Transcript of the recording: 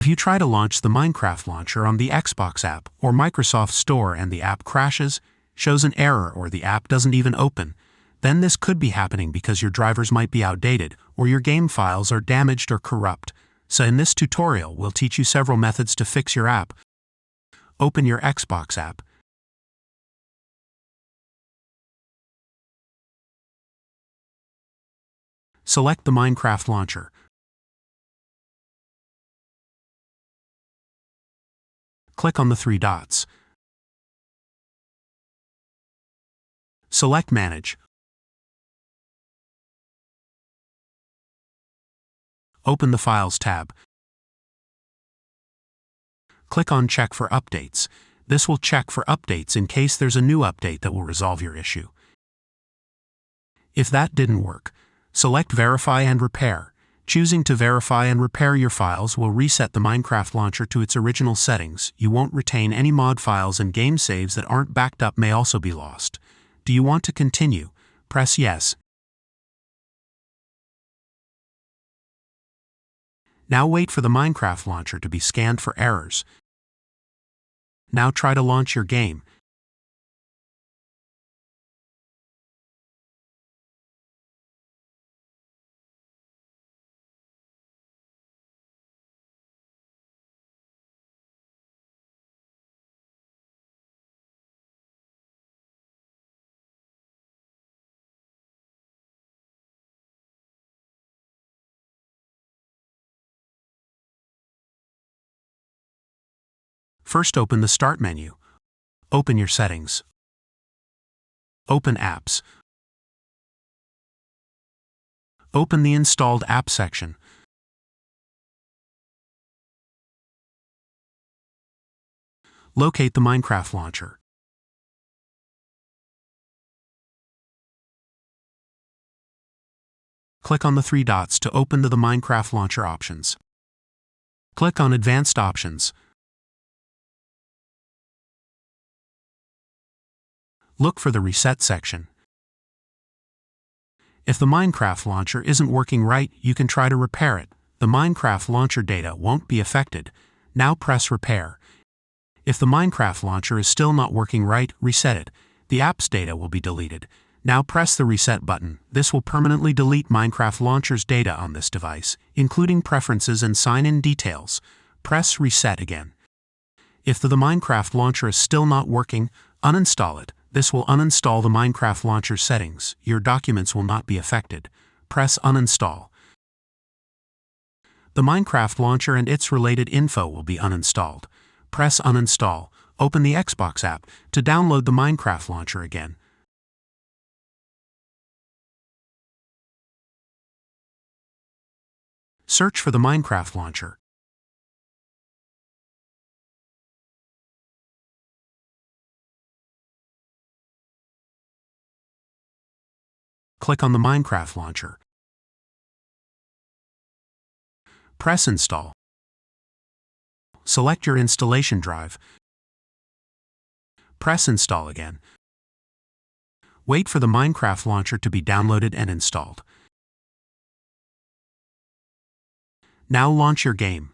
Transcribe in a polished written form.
If you try to launch the Minecraft launcher on the Xbox app or Microsoft Store and the app crashes, shows an error, or the app doesn't even open, then this could be happening because your drivers might be outdated or your game files are damaged or corrupt. So in this tutorial, we'll teach you several methods to fix your app. Open your Xbox app. Select the Minecraft launcher. Click on the three dots. Select Manage. Open the Files tab. Click on Check for Updates. This will check for updates in case there's a new update that will resolve your issue. If that didn't work, select Verify and Repair. Choosing to verify and repair your files will reset the Minecraft launcher to its original settings. You won't retain any mod files, and game saves that aren't backed up may also be lost. Do you want to continue? Press Yes. Now wait for the Minecraft launcher to be scanned for errors. Now try to launch your game. First, open the Start menu. Open your settings. Open Apps. Open the Installed App section. Locate the Minecraft launcher. Click on the three dots to open the Minecraft launcher options. Click on Advanced Options. Look for the Reset section. If the Minecraft launcher isn't working right, you can try to repair it. The Minecraft launcher data won't be affected. Now press Repair. If the Minecraft launcher is still not working right, reset it. The app's data will be deleted. Now press the Reset button. This will permanently delete Minecraft launcher's data on this device, including preferences and sign-in details. Press Reset again. If the Minecraft launcher is still not working, uninstall it. This will uninstall the Minecraft launcher settings. Your documents will not be affected. Press Uninstall. The Minecraft launcher and its related info will be uninstalled. Press Uninstall. Open the Xbox app to download the Minecraft launcher again. Search for the Minecraft launcher. Click on the Minecraft launcher. Press Install. Select your installation drive. Press Install again. Wait for the Minecraft launcher to be downloaded and installed. Now launch your game.